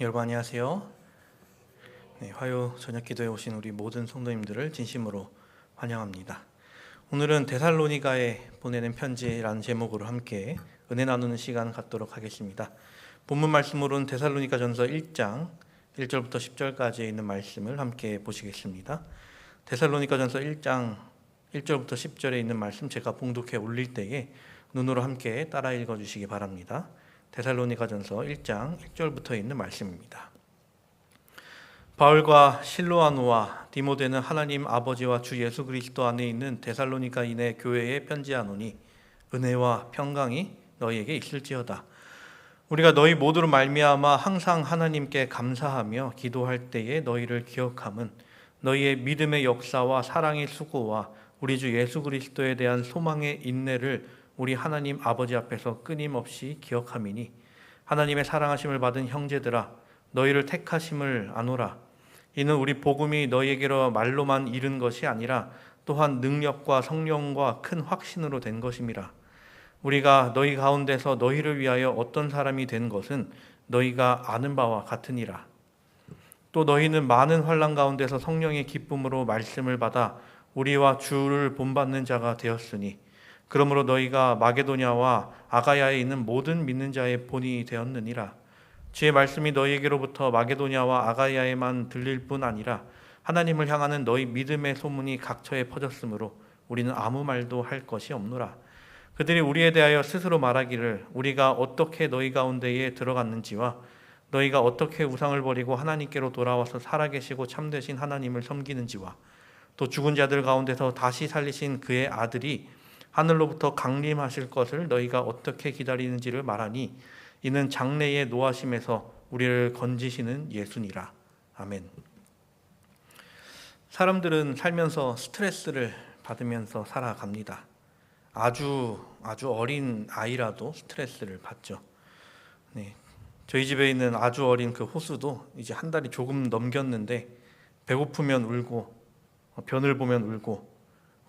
여러분 안녕하세요. 화요 저녁 기도에 오신 우리 모든 성도님들을 진심으로 환영합니다. 오늘은 데살로니가에 보내는 편지라는 제목으로 함께 은혜 나누는 시간 갖도록 하겠습니다. 본문 말씀으로는 데살로니가전서 1장 1절부터 10절까지 있는 말씀을 함께 보시겠습니다. 데살로니가전서 1장 1절부터 10절에 있는 말씀 제가 봉독해 올릴 때에 눈으로 함께 따라 읽어주시기 바랍니다. 데살로니가전서 1장 1절부터 있는 말씀입니다. 바울과 실로아노와 디모데는 하나님 아버지와 주 예수 그리스도 안에 있는 데살로니가인의 교회에 편지하노니 은혜와 평강이 너희에게 있을지어다. 우리가 너희 모두로 말미암아 항상 하나님께 감사하며 기도할 때에 너희를 기억함은 너희의 믿음의 역사와 사랑의 수고와 우리 주 예수 그리스도에 대한 소망의 인내를 우리 하나님 아버지 앞에서 끊임없이 기억함이니 하나님의 사랑하심을 받은 형제들아 너희를 택하심을 아노라. 이는 우리 복음이 너희에게로 말로만 이른 것이 아니라 또한 능력과 성령과 큰 확신으로 된 것임이라. 우리가 너희 가운데서 너희를 위하여 어떤 사람이 된 것은 너희가 아는 바와 같으니라. 또 너희는 많은 환난 가운데서 성령의 기쁨으로 말씀을 받아 우리와 주를 본받는 자가 되었으니 그러므로 너희가 마게도냐와 아가야에 있는 모든 믿는 자의 본이 되었느니라. 주의 말씀이 너희에게로부터 마게도냐와 아가야에만 들릴 뿐 아니라 하나님을 향하는 너희 믿음의 소문이 각처에 퍼졌으므로 우리는 아무 말도 할 것이 없노라. 그들이 우리에 대하여 스스로 말하기를 우리가 어떻게 너희 가운데에 들어갔는지와 너희가 어떻게 우상을 버리고 하나님께로 돌아와서 살아계시고 참되신 하나님을 섬기는지와 또 죽은 자들 가운데서 다시 살리신 그의 아들이 하늘로부터 강림하실 것을 너희가 어떻게 기다리는지를 말하니 이는 장래의 노하심에서 우리를 건지시는 예수니라. 아멘. 사람들은 살면서 스트레스를 받으면서 살아갑니다. 아주 어린 아이라도 스트레스를 받죠. 저희 집에 있는 아주 어린 그 호수도 이제 한 달이 조금 넘겼는데 배고프면 울고 변을 보면 울고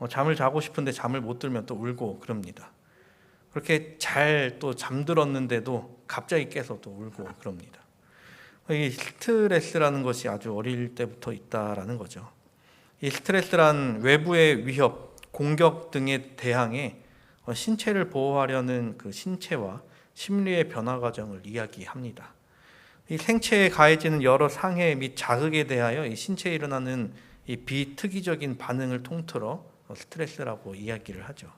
잠을 자고 싶은데 잠을 못 들면 또 울고 그럽니다. 그렇게 잘 또 잠들었는데도 갑자기 깨서 또 울고 그럽니다. 이 스트레스라는 것이 아주 어릴 때부터 있다라는 거죠. 이 스트레스란 외부의 위협, 공격 등에 대항해 신체를 보호하려는 그 신체와 심리의 변화 과정을 이야기합니다. 이 생체에 가해지는 여러 상해 및 자극에 대하여 이 신체에 일어나는 이 비특이적인 반응을 통틀어 스트레스라고 이야기를 하죠.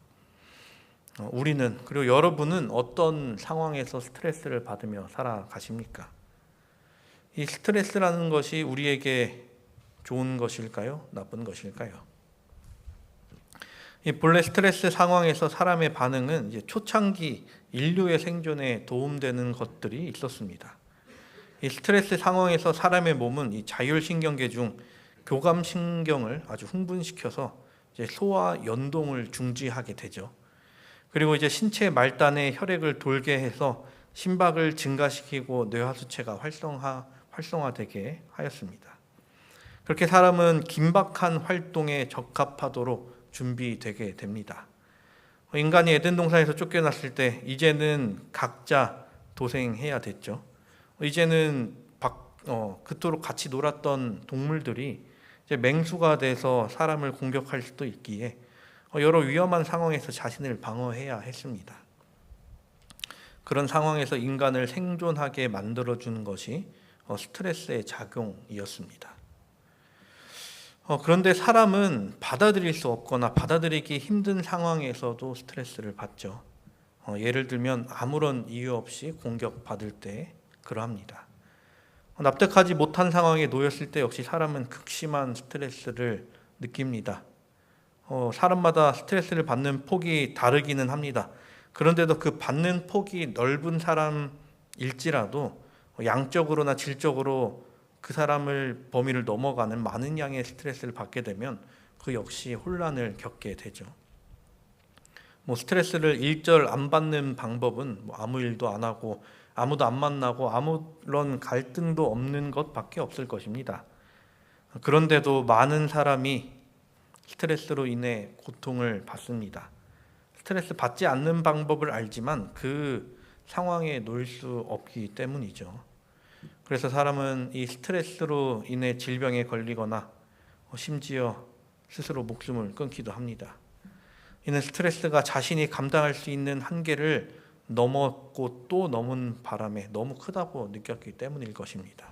우리는 그리고 여러분은 어떤 상황에서 스트레스를 받으며 살아가십니까? 이 스트레스라는 것이 우리에게 좋은 것일까요? 나쁜 것일까요? 이 본래 스트레스 상황에서 사람의 반응은 이제 초창기 인류의 생존에 도움되는 것들이 있었습니다. 이 스트레스 상황에서 사람의 몸은 이 자율신경계 중 교감신경을 아주 흥분시켜서 이제 소화 연동을 중지하게 되죠. 그리고 이제 신체 말단에 혈액을 돌게 해서 심박을 증가시키고 뇌하수체가 활성화되게 하였습니다. 그렇게 사람은 긴박한 활동에 적합하도록 준비되게 됩니다. 인간이 에덴 동산에서 쫓겨났을 때 이제는 각자 도생해야 됐죠. 이제는 그토록 같이 놀았던 동물들이 이제 맹수가 돼서 사람을 공격할 수도 있기에 여러 위험한 상황에서 자신을 방어해야 했습니다. 그런 상황에서 인간을 생존하게 만들어주는 것이 스트레스의 작용이었습니다. 그런데 사람은 받아들일 수 없거나 받아들이기 힘든 상황에서도 스트레스를 받죠. 예를 들면 아무런 이유 없이 공격받을 때 그러합니다. 납득하지 못한 상황에 놓였을 때 역시 사람은 극심한 스트레스를 느낍니다. 사람마다 스트레스를 받는 폭이 다르기는 합니다. 그런데도 그 받는 폭이 넓은 사람일지라도 양적으로나 질적으로 그 사람을 범위를 넘어가는 많은 양의 스트레스를 받게 되면 그 역시 혼란을 겪게 되죠. 스트레스를 일절 안 받는 방법은 아무 일도 안 하고 아무도 안 만나고 아무런 갈등도 없는 것밖에 없을 것입니다. 그런데도 많은 사람이 스트레스로 인해 고통을 받습니다. 스트레스 받지 않는 방법을 알지만 그 상황에 놓일 수 없기 때문이죠. 그래서 사람은 이 스트레스로 인해 질병에 걸리거나 심지어 스스로 목숨을 끊기도 합니다. 이는 스트레스가 자신이 감당할 수 있는 한계를 넘었고 또 넘은 바람에 너무 크다고 느꼈기 때문일 것입니다.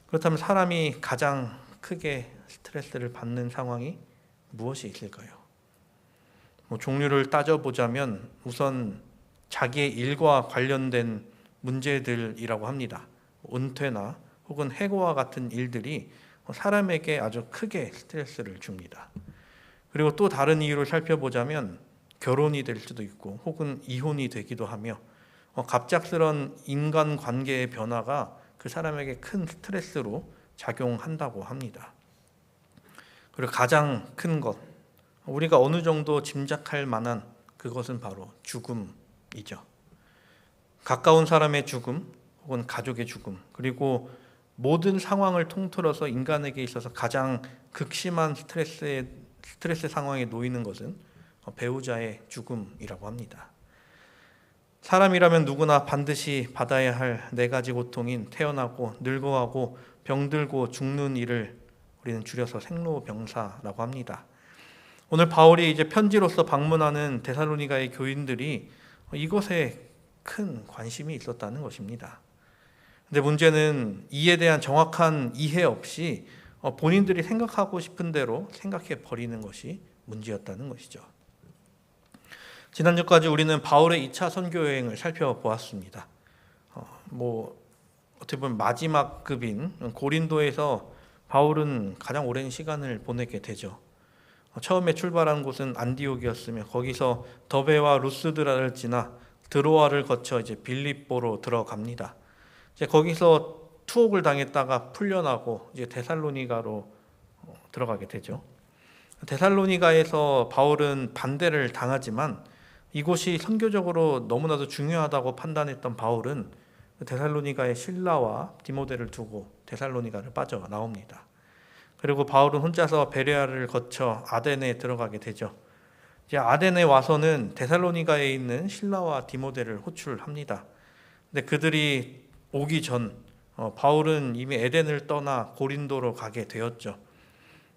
그렇다면 사람이 가장 크게 스트레스를 받는 상황이 무엇이 있을까요? 종류를 따져보자면 우선 자기의 일과 관련된 문제들이라고 합니다. 은퇴나 혹은 해고와 같은 일들이 사람에게 아주 크게 스트레스를 줍니다. 그리고 또 다른 이유를 살펴보자면 결혼이 될 수도 있고 혹은 이혼이 되기도 하며 갑작스런 인간관계의 변화가 그 사람에게 큰 스트레스로 작용한다고 합니다. 그리고 가장 큰 것, 우리가 어느 정도 짐작할 만한 그것은 바로 죽음이죠. 가까운 사람의 죽음 혹은 가족의 죽음, 그리고 모든 상황을 통틀어서 인간에게 있어서 가장 극심한 스트레스 상황에 놓이는 것은 배우자의 죽음이라고 합니다. 사람이라면 누구나 반드시 받아야 할 네 가지 고통인 태어나고 늙어가고 병들고 죽는 일을 우리는 줄여서 생로병사라고 합니다. 오늘 바울이 이제 편지로서 방문하는 데살로니가의 교인들이 이것에 큰 관심이 있었다는 것입니다. 근데 문제는 이에 대한 정확한 이해 없이 본인들이 생각하고 싶은 대로 생각해 버리는 것이 문제였다는 것이죠. 지난주까지 우리는 바울의 2차 선교 여행을 살펴보았습니다. 어떻게 보면 마지막 급인 고린도에서 바울은 가장 오랜 시간을 보내게 되죠. 처음에 출발한 곳은 안디옥이었으며 거기서 더베와 루스드라를 지나 드로아를 거쳐 이제 빌립보로 들어갑니다. 이제 거기서 투옥을 당했다가 풀려나고 이제 데살로니가로 들어가게 되죠. 데살로니가에서 바울은 반대를 당하지만 이곳이 선교적으로 너무나도 중요하다고 판단했던 바울은 데살로니가의 실라와 디모데를 두고 데살로니가를 빠져나옵니다. 그리고 바울은 혼자서 베레아를 거쳐 아덴에 들어가게 되죠. 이제 아덴에 와서는 데살로니가에 있는 실라와 디모데를 호출합니다. 근데 그들이 오기 전 바울은 이미 에덴을 떠나 고린도로 가게 되었죠.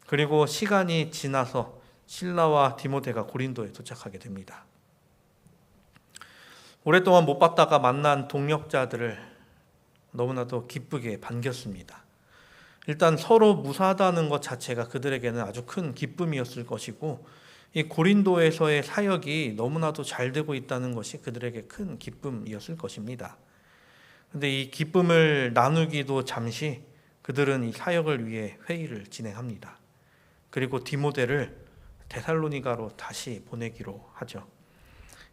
그리고 시간이 지나서 실라와 디모데가 고린도에 도착하게 됩니다. 오랫동안 못 봤다가 만난 동역자들을 너무나도 기쁘게 반겼습니다. 일단 서로 무사하다는 것 자체가 그들에게는 아주 큰 기쁨이었을 것이고 이 고린도에서의 사역이 너무나도 잘 되고 있다는 것이 그들에게 큰 기쁨이었을 것입니다. 그런데 이 기쁨을 나누기도 잠시 그들은 이 사역을 위해 회의를 진행합니다. 그리고 디모데를 데살로니가로 다시 보내기로 하죠.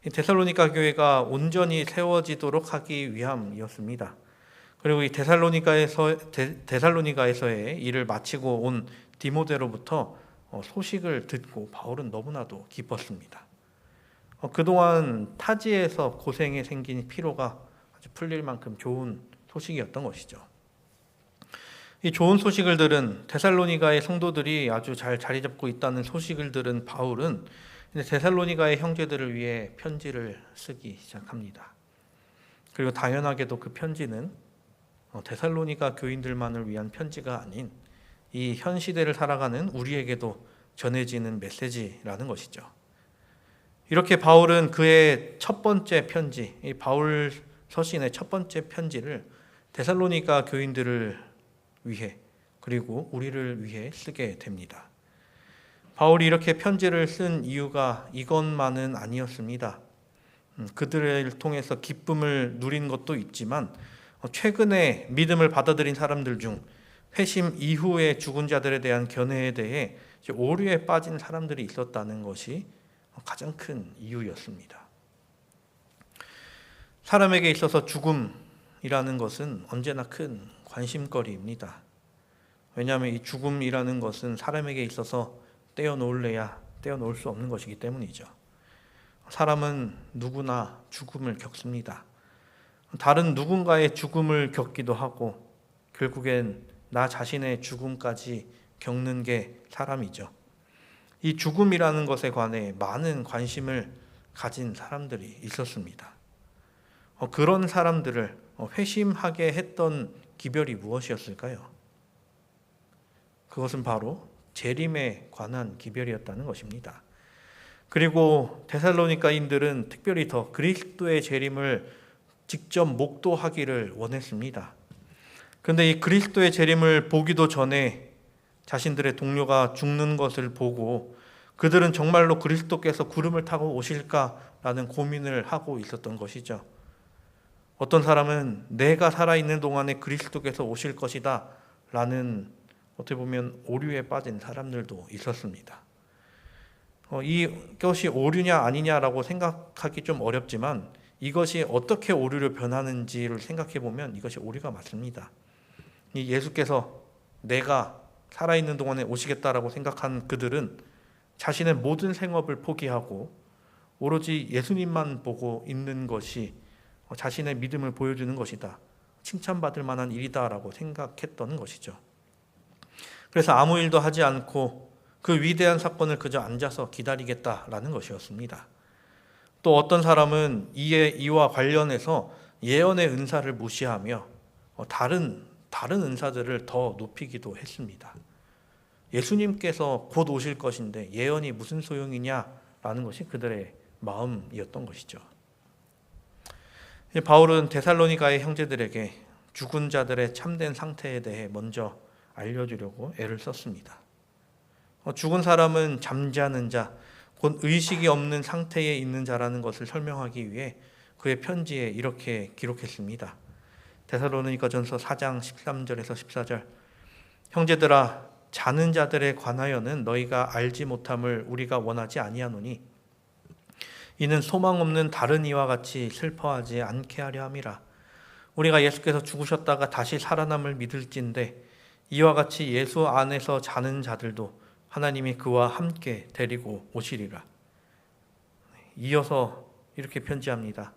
이 데살로니가 교회가 온전히 세워지도록 하기 위함이었습니다. 그리고 이 데살로니가에서의 일을 마치고 온 디모데로부터 소식을 듣고 바울은 너무나도 기뻤습니다. 그동안 타지에서 고생에 생긴 피로가 아주 풀릴 만큼 좋은 소식이었던 것이죠. 이 좋은 소식을 들은 데살로니가의 성도들이 아주 잘 자리 잡고 있다는 소식을 들은 바울은 데살로니가의 형제들을 위해 편지를 쓰기 시작합니다. 그리고 당연하게도 그 편지는 데살로니가 교인들만을 위한 편지가 아닌 이 현 시대를 살아가는 우리에게도 전해지는 메시지라는 것이죠. 이렇게 바울은 그의 첫 번째 편지, 이 바울 서신의 첫 번째 편지를 데살로니가 교인들을 위해 그리고 우리를 위해 쓰게 됩니다. 바울이 이렇게 편지를 쓴 이유가 이것만은 아니었습니다. 그들을 통해서 기쁨을 누린 것도 있지만 최근에 믿음을 받아들인 사람들 중 회심 이후에 죽은 자들에 대한 견해에 대해 오류에 빠진 사람들이 있었다는 것이 가장 큰 이유였습니다. 사람에게 있어서 죽음이라는 것은 언제나 큰 관심거리입니다. 왜냐하면 이 죽음이라는 것은 사람에게 있어서 떼어놓을래야 떼어놓을 수 없는 것이기 때문이죠. 사람은 누구나 죽음을 겪습니다. 다른 누군가의 죽음을 겪기도 하고 결국엔 나 자신의 죽음까지 겪는 게 사람이죠. 이 죽음이라는 것에 관해 많은 관심을 가진 사람들이 있었습니다. 그런 사람들을 회심하게 했던 기별이 무엇이었을까요? 그것은 바로 재림에 관한 기별이었다는 것입니다. 그리고 데살로니가인들은 특별히 더 그리스도의 재림을 직접 목도하기를 원했습니다. 그런데 이 그리스도의 재림을 보기도 전에 자신들의 동료가 죽는 것을 보고 그들은 정말로 그리스도께서 구름을 타고 오실까라는 고민을 하고 있었던 것이죠. 어떤 사람은 내가 살아있는 동안에 그리스도께서 오실 것이다 라는 어떻게 보면 오류에 빠진 사람들도 있었습니다. 이것이 오류냐 아니냐라고 생각하기 좀 어렵지만 이것이 어떻게 오류로 변하는지를 생각해 보면 이것이 오류가 맞습니다. 이 예수께서 내가 살아있는 동안에 오시겠다라고 생각한 그들은 자신의 모든 생업을 포기하고 오로지 예수님만 보고 있는 것이 자신의 믿음을 보여주는 것이다. 칭찬받을 만한 일이다라고 생각했던 것이죠. 그래서 아무 일도 하지 않고 그 위대한 사건을 그저 앉아서 기다리겠다라는 것이었습니다. 또 어떤 사람은 이와 관련해서 예언의 은사를 무시하며 다른 은사들을 더 높이기도 했습니다. 예수님께서 곧 오실 것인데 예언이 무슨 소용이냐라는 것이 그들의 마음이었던 것이죠. 바울은 데살로니가의 형제들에게 죽은 자들의 참된 상태에 대해 먼저 알려주려고 애를 썼습니다. 죽은 사람은 잠자는 자, 곧 의식이 없는 상태에 있는 자라는 것을 설명하기 위해 그의 편지에 이렇게 기록했습니다. 데살로니가전서 4장 13절에서 14절. 형제들아, 자는 자들에 관하여는 너희가 알지 못함을 우리가 원하지 아니하노니 이는 소망 없는 다른 이와 같이 슬퍼하지 않게 하려 함이라. 우리가 예수께서 죽으셨다가 다시 살아남을 믿을진데 이와 같이 예수 안에서 자는 자들도 하나님이 그와 함께 데리고 오시리라. 이어서 이렇게 편지합니다.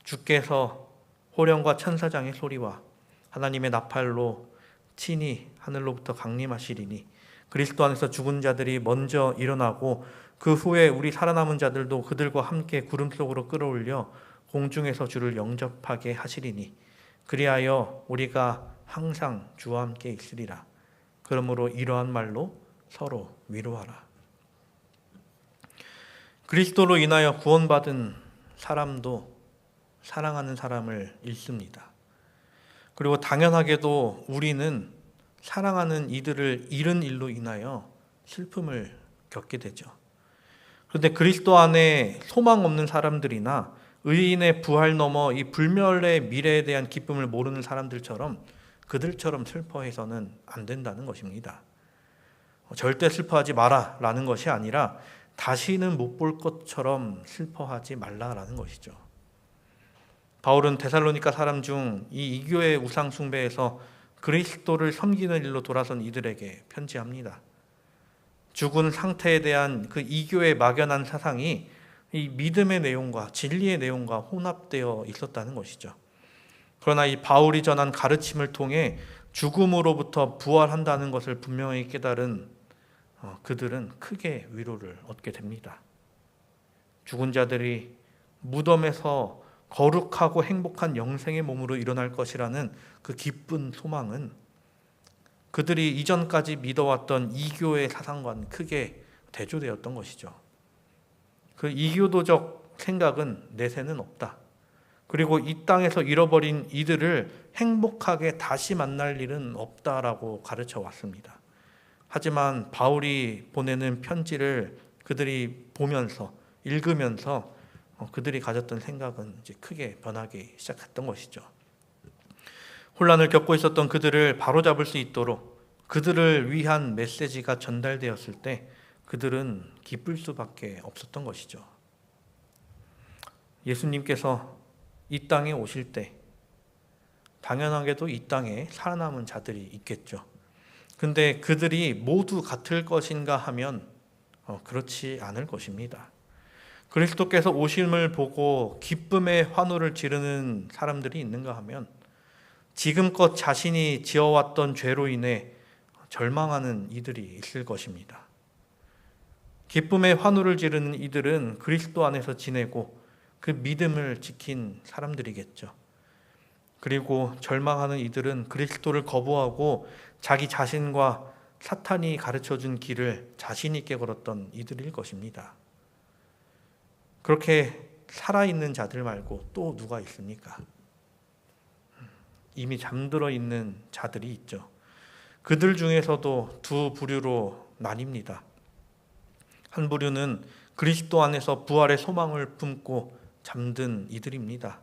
주께서 호령과 천사장의 소리와 하나님의 나팔로 친히 하늘로부터 강림하시리니 그리스도 안에서 죽은 자들이 먼저 일어나고 그 후에 우리 살아남은 자들도 그들과 함께 구름 속으로 끌어올려 공중에서 주를 영접하게 하시리니 그리하여 우리가 항상 주와 함께 있으리라. 그러므로 이러한 말로 서로 위로하라. 그리스도로 인하여 구원받은 사람도 사랑하는 사람을 잃습니다. 그리고 당연하게도 우리는 사랑하는 이들을 잃은 일로 인하여 슬픔을 겪게 되죠. 그런데 그리스도 안에 소망 없는 사람들이나 의인의 부활 넘어 이 불멸의 미래에 대한 기쁨을 모르는 사람들처럼 그들처럼 슬퍼해서는 안 된다는 것입니다. 절대 슬퍼하지 마라 라는 것이 아니라 다시는 못 볼 것처럼 슬퍼하지 말라라는 것이죠. 바울은 데살로니가 사람 중 이 이교의 우상 숭배에서 그리스도를 섬기는 일로 돌아선 이들에게 편지합니다. 죽은 상태에 대한 그 이교의 막연한 사상이 이 믿음의 내용과 진리의 내용과 혼합되어 있었다는 것이죠. 그러나 이 바울이 전한 가르침을 통해 죽음으로부터 부활한다는 것을 분명히 깨달은 그들은 크게 위로를 얻게 됩니다. 죽은 자들이 무덤에서 거룩하고 행복한 영생의 몸으로 일어날 것이라는 그 기쁜 소망은 그들이 이전까지 믿어왔던 이교의 사상과는 크게 대조되었던 것이죠. 그 이교도적 생각은 내세는 없다. 그리고 이 땅에서 잃어버린 이들을 행복하게 다시 만날 일은 없다라고 가르쳐 왔습니다. 하지만 바울이 보내는 편지를 그들이 보면서 읽으면서 그들이 가졌던 생각은 이제 크게 변하기 시작했던 것이죠. 혼란을 겪고 있었던 그들을 바로잡을 수 있도록 그들을 위한 메시지가 전달되었을 때 그들은 기쁠 수밖에 없었던 것이죠. 예수님께서 이 땅에 오실 때 당연하게도 이 땅에 살아남은 자들이 있겠죠. 근데 그들이 모두 같을 것인가 하면 그렇지 않을 것입니다. 그리스도께서 오심을 보고 기쁨의 환호를 지르는 사람들이 있는가 하면 지금껏 자신이 지어왔던 죄로 인해 절망하는 이들이 있을 것입니다. 기쁨의 환호를 지르는 이들은 그리스도 안에서 지내고 그 믿음을 지킨 사람들이겠죠. 그리고 절망하는 이들은 그리스도를 거부하고 자기 자신과 사탄이 가르쳐준 길을 자신 있게 걸었던 이들일 것입니다. 그렇게 살아있는 자들 말고 또 누가 있습니까? 이미 잠들어 있는 자들이 있죠. 그들 중에서도 두 부류로 나뉩니다. 한 부류는 그리스도 안에서 부활의 소망을 품고 잠든 이들입니다.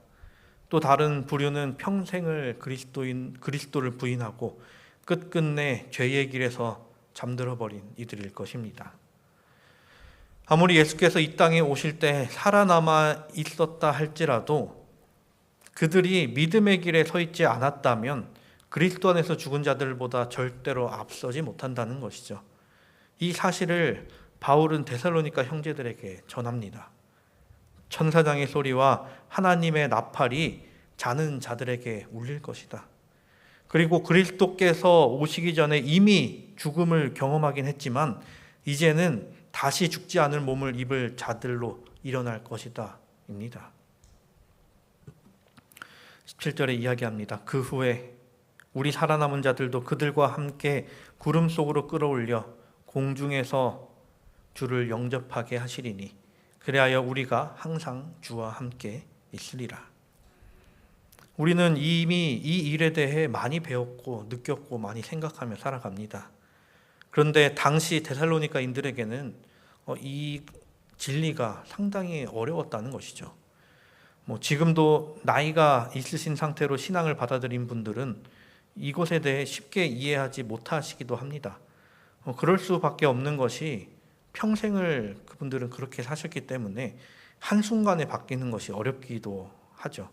또 다른 부류는 평생을 그리스도를 부인하고 끝끝내 죄의 길에서 잠들어 버린 이들일 것입니다. 아무리 예수께서 이 땅에 오실 때 살아남아 있었다 할지라도 그들이 믿음의 길에 서 있지 않았다면 그리스도 안에서 죽은 자들보다 절대로 앞서지 못한다는 것이죠. 이 사실을 바울은 데살로니가 형제들에게 전합니다. 천사장의 소리와 하나님의 나팔이 자는 자들에게 울릴 것이다. 그리고 그리스도께서 오시기 전에 이미 죽음을 경험하긴 했지만 이제는 다시 죽지 않을 몸을 입을 자들로 일어날 것이다 입니다. 17절에 이야기합니다. 그 후에 우리 살아남은 자들도 그들과 함께 구름 속으로 끌어올려 공중에서 주를 영접하게 하시리니 그리하여 우리가 항상 주와 함께 있으리라. 우리는 이미 이 일에 대해 많이 배웠고 느꼈고 많이 생각하며 살아갑니다. 그런데 당시 데살로니가인들에게는 이 진리가 상당히 어려웠다는 것이죠. 지금도 나이가 있으신 상태로 신앙을 받아들인 분들은 이것에 대해 쉽게 이해하지 못하시기도 합니다. 그럴 수밖에 없는 것이 평생을 그분들은 그렇게 사셨기 때문에 한순간에 바뀌는 것이 어렵기도 하죠.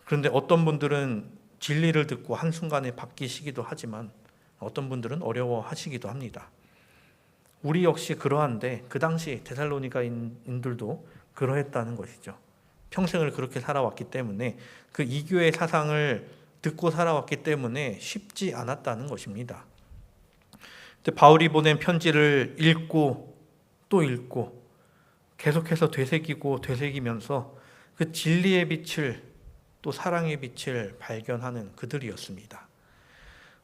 그런데 어떤 분들은 진리를 듣고 한순간에 바뀌시기도 하지만 어떤 분들은 어려워하시기도 합니다. 우리 역시 그러한데 그 당시 데살로니가인들도 그러했다는 것이죠. 평생을 그렇게 살아왔기 때문에 그 이교의 사상을 듣고 살아왔기 때문에 쉽지 않았다는 것입니다. 바울이 보낸 편지를 읽고 또 읽고 계속해서 되새기고 되새기면서 그 진리의 빛을 또 사랑의 빛을 발견하는 그들이었습니다.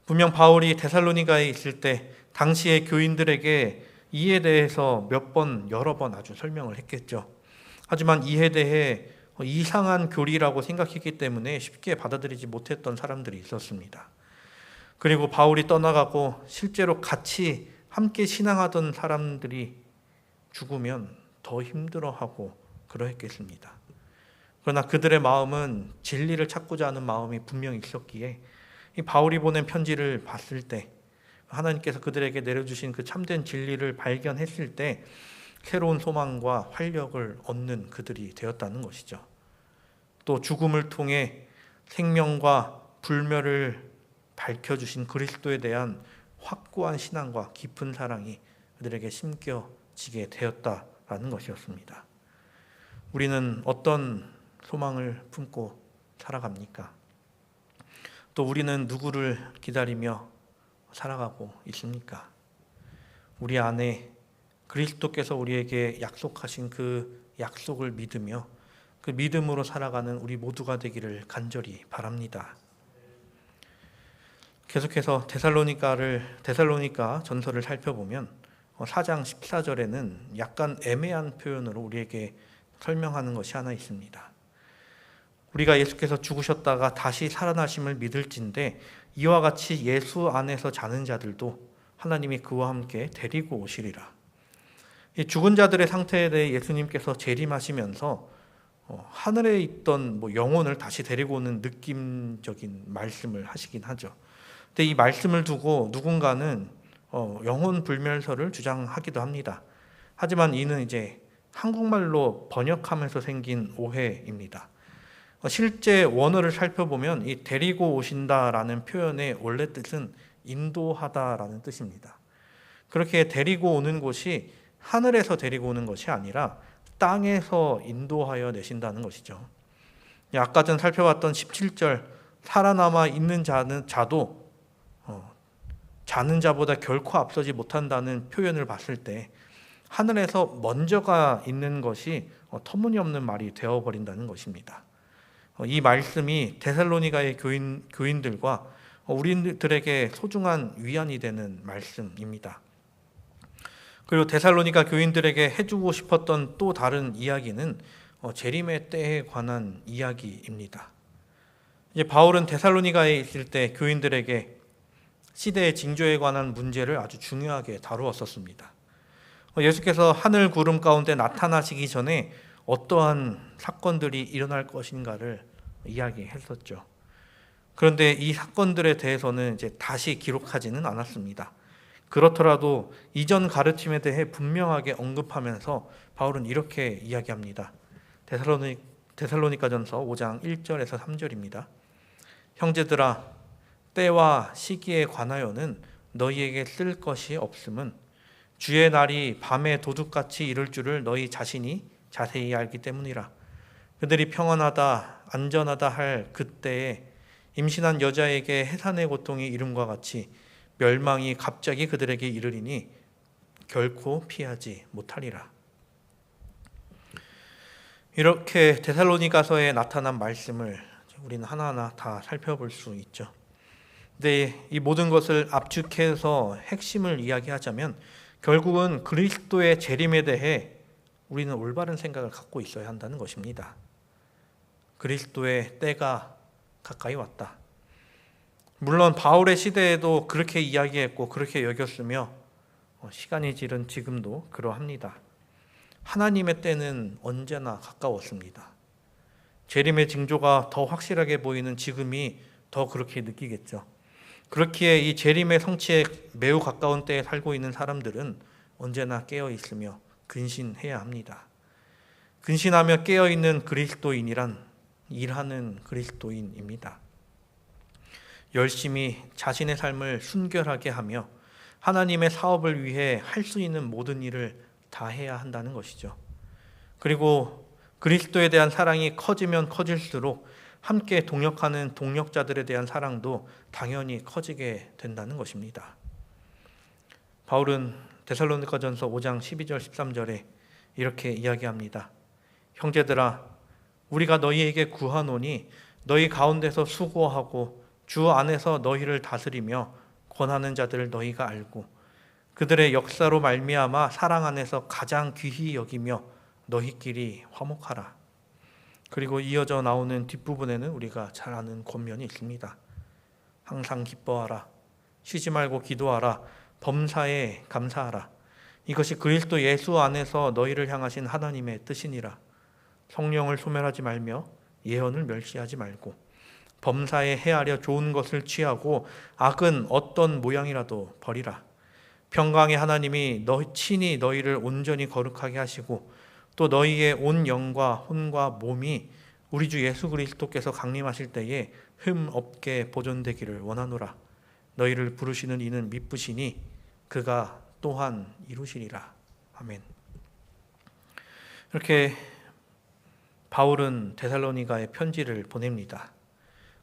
분명 바울이 데살로니가에 있을 때 당시의 교인들에게 이에 대해서 여러 번 아주 설명을 했겠죠. 하지만 이에 대해 이상한 교리라고 생각했기 때문에 쉽게 받아들이지 못했던 사람들이 있었습니다. 그리고 바울이 떠나가고 실제로 같이 함께 신앙하던 사람들이 죽으면 더 힘들어하고 그러했겠습니다. 그러나 그들의 마음은 진리를 찾고자 하는 마음이 분명히 있었기에 이 바울이 보낸 편지를 봤을 때 하나님께서 그들에게 내려주신 그 참된 진리를 발견했을 때 새로운 소망과 활력을 얻는 그들이 되었다는 것이죠. 또 죽음을 통해 생명과 불멸을 밝혀주신 그리스도에 대한 확고한 신앙과 깊은 사랑이 그들에게 심겨지게 되었다라는 것이었습니다. 우리는 어떤 소망을 품고 살아갑니까? 또 우리는 누구를 기다리며 살아가고 있습니까? 우리 안에 그리스도께서 우리에게 약속하신 그 약속을 믿으며 그 믿음으로 살아가는 우리 모두가 되기를 간절히 바랍니다. 계속해서 데살로니가 전서를 살펴보면 4장 14절에는 약간 애매한 표현으로 우리에게 설명하는 것이 하나 있습니다. 우리가 예수께서 죽으셨다가 다시 살아나심을 믿을진데 이와 같이 예수 안에서 자는 자들도 하나님이 그와 함께 데리고 오시리라. 이 죽은 자들의 상태에 대해 예수님께서 재림하시면서 하늘에 있던 영혼을 다시 데리고 오는 느낌적인 말씀을 하시긴 하죠. 근데 이 말씀을 두고 누군가는 영혼 불멸설을 주장하기도 합니다. 하지만 이는 이제 한국말로 번역하면서 생긴 오해입니다. 실제 원어를 살펴보면 이 데리고 오신다라는 표현의 원래 뜻은 인도하다라는 뜻입니다. 그렇게 데리고 오는 것이 하늘에서 데리고 오는 것이 아니라 땅에서 인도하여 내신다는 것이죠. 아까 전 살펴봤던 17절 살아남아 있는 자도 자는 자보다 결코 앞서지 못한다는 표현을 봤을 때 하늘에서 먼저가 있는 것이 터무니없는 말이 되어버린다는 것입니다. 이 말씀이 데살로니가의 교인들과 우리들에게 소중한 위안이 되는 말씀입니다. 그리고 데살로니가 교인들에게 해주고 싶었던 또 다른 이야기는 재림의 때에 관한 이야기입니다. 이제 바울은 데살로니가에 있을 때 교인들에게 시대의 징조에 관한 문제를 아주 중요하게 다루었었습니다. 예수께서 하늘 구름 가운데 나타나시기 전에 어떠한 사건들이 일어날 것인가를 이야기했었죠. 그런데 이 사건들에 대해서는 이제 다시 기록하지는 않았습니다. 그렇더라도 이전 가르침에 대해 분명하게 언급하면서 바울은 이렇게 이야기합니다. 데살로니가전서 5장 1절에서 3절입니다. 형제들아, 때와 시기에 관하여는 너희에게 쓸 것이 없음은 주의 날이 밤에 도둑같이 이를 줄을 너희 자신이 자세히 알기 때문이라. 그들이 평안하다 안전하다 할 그때에 임신한 여자에게 해산의 고통이 이름과 같이 멸망이 갑자기 그들에게 이르리니 결코 피하지 못하리라. 이렇게 데살로니가서에 나타난 말씀을 우리는 하나하나 다 살펴볼 수 있죠. 근데 이 모든 것을 압축해서 핵심을 이야기하자면 결국은 그리스도의 재림에 대해 우리는 올바른 생각을 갖고 있어야 한다는 것입니다. 그리스도의 때가 가까이 왔다. 물론 바울의 시대에도 그렇게 이야기했고 그렇게 여겼으며 시간이 지른 지금도 그러합니다. 하나님의 때는 언제나 가까웠습니다. 재림의 징조가 더 확실하게 보이는 지금이 더 그렇게 느끼겠죠. 그렇기에 이 재림의 성취에 매우 가까운 때에 살고 있는 사람들은 언제나 깨어 있으며 근신해야 합니다. 근신하며 깨어 있는 그리스도인이란 일하는 그리스도인입니다. 열심히 자신의 삶을 순결하게 하며 하나님의 사업을 위해 할 수 있는 모든 일을 다 해야 한다는 것이죠. 그리고 그리스도에 대한 사랑이 커지면 커질수록 함께 동역하는 동역자들에 대한 사랑도 당연히 커지게 된다는 것입니다. 바울은 데살로니가전서 5장 12절 13절에 이렇게 이야기합니다. 형제들아, 우리가 너희에게 구하노니 너희 가운데서 수고하고 주 안에서 너희를 다스리며 권하는 자들을 너희가 알고 그들의 역사로 말미암아 사랑 안에서 가장 귀히 여기며 너희끼리 화목하라. 그리고 이어져 나오는 뒷부분에는 우리가 잘 아는 권면이 있습니다. 항상 기뻐하라. 쉬지 말고 기도하라. 범사에 감사하라. 이것이 그리스도 예수 안에서 너희를 향하신 하나님의 뜻이니라. 성령을 소멸하지 말며 예언을 멸시하지 말고 범사에 해하려 좋은 것을 취하고 악은 어떤 모양이라도 버리라. 평강의 하나님이 친히 너희를 온전히 거룩하게 하시고 또 너희의 온 영과 혼과 몸이 우리 주 예수 그리스도께서 강림하실 때에 흠 없게 보존되기를 원하노라. 너희를 부르시는 이는 미쁘시니 그가 또한 이루시리라. 아멘. 이렇게 바울은 데살로니가에 편지를 보냅니다.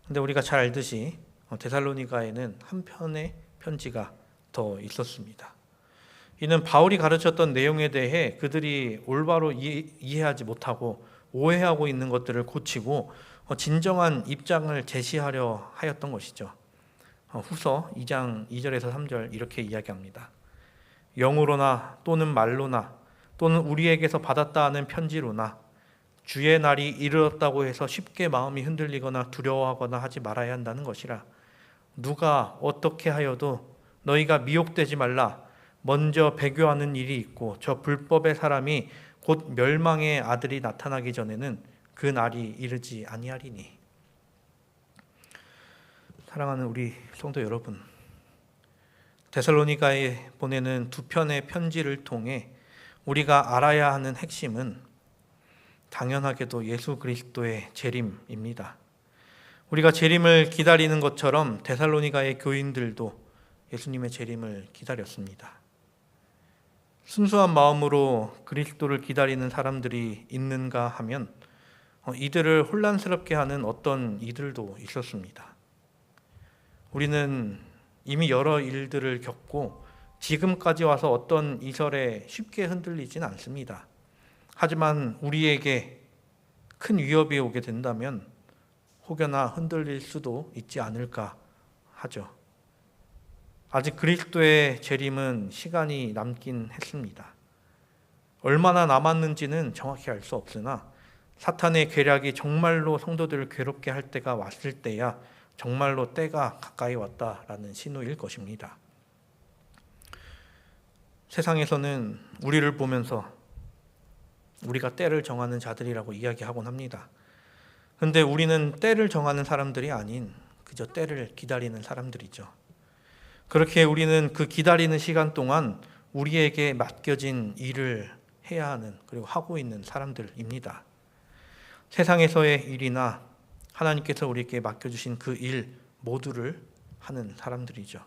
근데 우리가 잘 알듯이 데살로니가에는 한 편의 편지가 더 있었습니다. 이는 바울이 가르쳤던 내용에 대해 그들이 올바로 이해하지 못하고 오해하고 있는 것들을 고치고 진정한 입장을 제시하려 하였던 것이죠. 후서 2장 2절에서 3절 이렇게 이야기합니다. 영으로나 또는 말로나 또는 우리에게서 받았다 하는 편지로나 주의 날이 이르렀다고 해서 쉽게 마음이 흔들리거나 두려워하거나 하지 말아야 한다는 것이라. 누가 어떻게 하여도 너희가 미혹되지 말라. 먼저 배교하는 일이 있고 저 불법의 사람이 곧 멸망의 아들이 나타나기 전에는 그 날이 이르지 아니하리니. 사랑하는 우리 성도 여러분, 데살로니가에 보내는 두 편의 편지를 통해 우리가 알아야 하는 핵심은 당연하게도 예수 그리스도의 재림입니다. 우리가 재림을 기다리는 것처럼 데살로니가의 교인들도 예수님의 재림을 기다렸습니다. 순수한 마음으로 그리스도를 기다리는 사람들이 있는가 하면 이들을 혼란스럽게 하는 어떤 이들도 있었습니다. 우리는 이미 여러 일들을 겪고 지금까지 와서 어떤 이설에 쉽게 흔들리진 않습니다. 하지만 우리에게 큰 위협이 오게 된다면 혹여나 흔들릴 수도 있지 않을까 하죠. 아직 그리스도의 재림은 시간이 남긴 했습니다. 얼마나 남았는지는 정확히 알 수 없으나 사탄의 계략이 정말로 성도들을 괴롭게 할 때가 왔을 때야 정말로 때가 가까이 왔다라는 신호일 것입니다. 세상에서는 우리를 보면서 우리가 때를 정하는 자들이라고 이야기하곤 합니다. 그런데 우리는 때를 정하는 사람들이 아닌 그저 때를 기다리는 사람들이죠. 그렇게 우리는 그 기다리는 시간 동안 우리에게 맡겨진 일을 해야 하는, 그리고 하고 있는 사람들입니다. 세상에서의 일이나 하나님께서 우리에게 맡겨주신 그 일 모두를 하는 사람들이죠.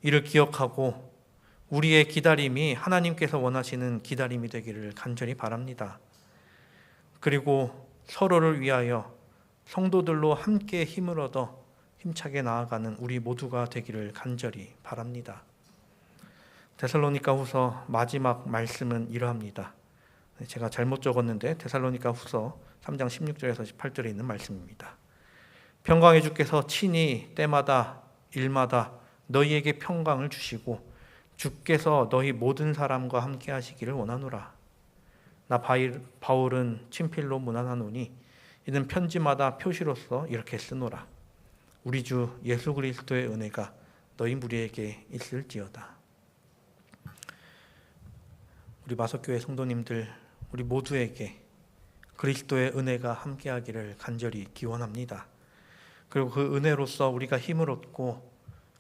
이를 기억하고 우리의 기다림이 하나님께서 원하시는 기다림이 되기를 간절히 바랍니다. 그리고 서로를 위하여 성도들로 함께 힘을 얻어 힘차게 나아가는 우리 모두가 되기를 간절히 바랍니다. 데살로니가후서 마지막 말씀은 이러합니다. 제가 잘못 적었는데 데살로니가후서 3장 16절에서 18절에 있는 말씀입니다. 평강의 주께서 친히 때마다 일마다 너희에게 평강을 주시고 주께서 너희 모든 사람과 함께 하시기를 원하노라. 나 바울은 친필로 문안하노니 이는 편지마다 표시로서 이렇게 쓰노라. 우리 주 예수 그리스도의 은혜가 너희 무리에게 있을지어다. 우리 마석교회 성도님들, 우리 모두에게 그리스도의 은혜가 함께하기를 간절히 기원합니다. 그리고 그 은혜로서 우리가 힘을 얻고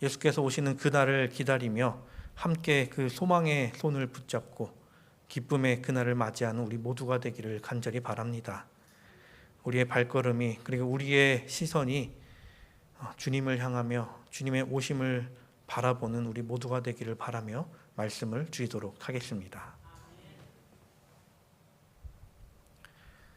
예수께서 오시는 그날을 기다리며 함께 그 소망의 손을 붙잡고 기쁨의 그날을 맞이하는 우리 모두가 되기를 간절히 바랍니다. 우리의 발걸음이, 그리고 우리의 시선이 주님을 향하며 주님의 오심을 바라보는 우리 모두가 되기를 바라며 말씀을 드리도록 하겠습니다.